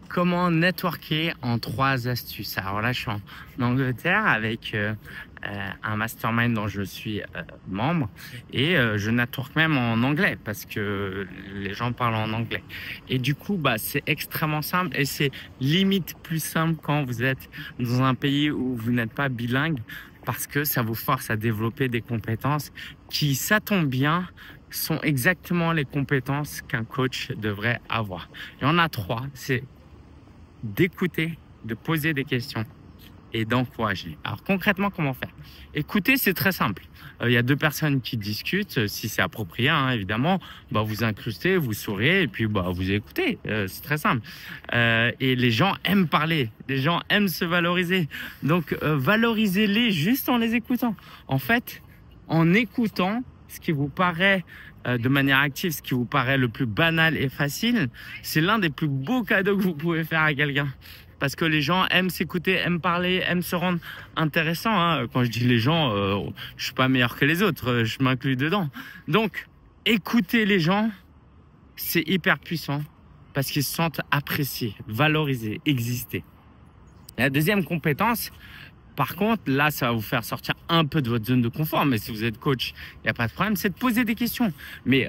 Comment networker en 3 astuces. Alors là, je suis en Angleterre avec un mastermind dont je suis membre et je network même en anglais parce que les gens parlent en anglais. Et du coup, c'est extrêmement simple et c'est limite plus simple quand vous êtes dans un pays où vous n'êtes pas bilingue parce que ça vous force à développer des compétences qui, ça tombe bien, sont exactement les compétences qu'un coach devrait avoir. Il y en a 3. C'est d'écouter, de poser des questions et d'encourager. Alors concrètement, comment faire? Écouter, c'est très simple. Il y a 2 personnes qui discutent, si c'est approprié, hein, évidemment, vous incrustez, vous souriez et puis vous écoutez. C'est très simple. Et les gens aiment parler, les gens aiment se valoriser. Donc valorisez-les juste en les écoutant. En fait, en écoutant ce qui vous paraît de manière active, ce qui vous paraît le plus banal et facile, c'est l'un des plus beaux cadeaux que vous pouvez faire à quelqu'un. Parce que les gens aiment s'écouter, aiment parler, aiment se rendre intéressants. Hein. Quand je dis les gens, je suis pas meilleur que les autres, je m'inclus dedans. Donc, écouter les gens, c'est hyper puissant parce qu'ils se sentent appréciés, valorisés, exister. La deuxième compétence, par contre, là, ça va vous faire sortir un peu de votre zone de confort. Mais si vous êtes coach, il n'y a pas de problème, c'est de poser des questions. Mais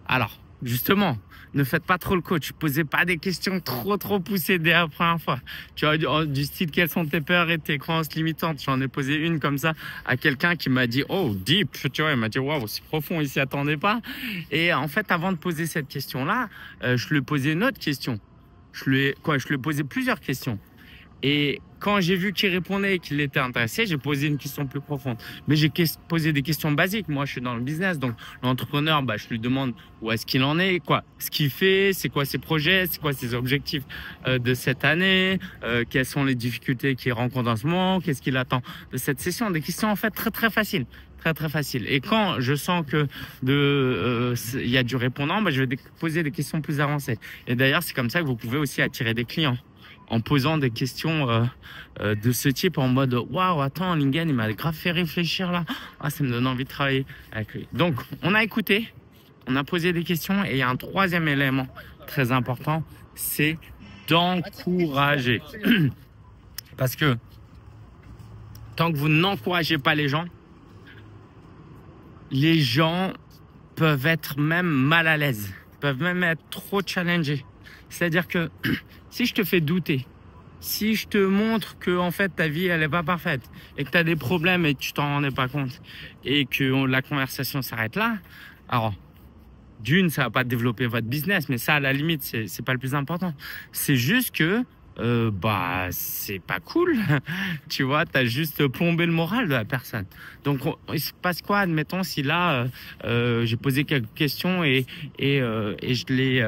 alors, justement, ne faites pas trop le coach. Posez pas des questions trop poussées dès la première fois. Tu vois, du style, quelles sont tes peurs et tes croyances limitantes? J'en ai posé une comme ça à quelqu'un qui m'a dit, oh, deep, tu vois, il m'a dit, waouh, c'est profond, il s'y attendait pas. Et en fait, avant de poser cette question-là, je lui ai posé une autre question. Je lui ai posé plusieurs questions. Et quand j'ai vu qu'il répondait et qu'il était intéressé, j'ai posé une question plus profonde. Mais j'ai posé des questions basiques. Moi, je suis dans le business. Donc, l'entrepreneur, je lui demande où est-ce qu'il en est, ce qu'il fait, c'est quoi ses projets, c'est quoi ses objectifs de cette année, quelles sont les difficultés qu'il rencontre en ce moment, qu'est-ce qu'il attend de cette session. Des questions, en fait, très faciles. Très facile. Et quand je sens que il y a du répondant, je vais poser des questions plus avancées. Et d'ailleurs, c'est comme ça que vous pouvez aussi attirer des clients. En posant des questions de ce type en mode « Waouh, attends, Lingen, il m'a grave fait réfléchir là. Ah, ça me donne envie de travailler avec lui. » Donc, on a écouté, on a posé des questions et il y a un 3e élément très important, c'est d'encourager. Parce que tant que vous n'encouragez pas les gens peuvent être même mal à l'aise, peuvent même être trop challengés. C'est-à-dire que si je te fais douter, si je te montre que en fait ta vie elle est pas parfaite et que tu as des problèmes et que tu t'en rendais pas compte et que la conversation s'arrête là, alors d'une, ça va pas développer votre business, mais ça à la limite c'est pas le plus important. C'est juste que c'est pas cool. Tu vois, tu as juste plombé le moral de la personne. Donc il se passe quoi, admettons, si là j'ai posé quelques questions et je l'ai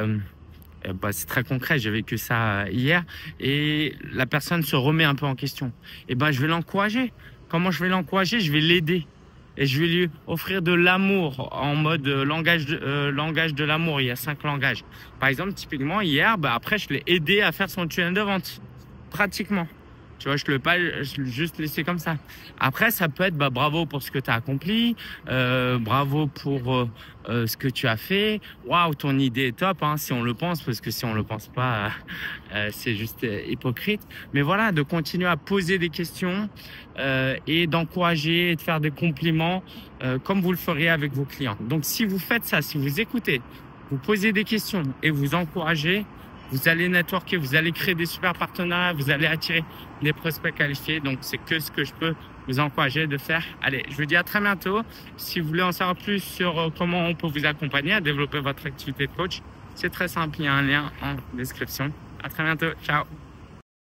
c'est très concret, j'ai vécu ça hier et la personne se remet un peu en question. Et je vais l'encourager. Comment je vais l'encourager? Je vais l'aider et je vais lui offrir de l'amour en mode langage de l'amour. Il y a 5 langages. Par exemple, typiquement hier, après je l'ai aidé à faire son tunnel de vente, pratiquement. Tu vois, je ne l'ai juste laissé comme ça. Après, ça peut être bravo pour ce que tu as accompli, bravo pour ce que tu as fait. Waouh, ton idée est top, hein, si on le pense, parce que si on le pense pas, c'est juste hypocrite. Mais voilà, de continuer à poser des questions et d'encourager et de faire des compliments comme vous le feriez avec vos clients. Donc, si vous faites ça, si vous écoutez, vous posez des questions et vous encouragez, vous allez networker, vous allez créer des super partenariats, vous allez attirer des prospects qualifiés. Donc, c'est que ce que je peux vous encourager de faire. Allez, je vous dis à très bientôt. Si vous voulez en savoir plus sur comment on peut vous accompagner à développer votre activité de coach, c'est très simple. Il y a un lien en description. À très bientôt. Ciao.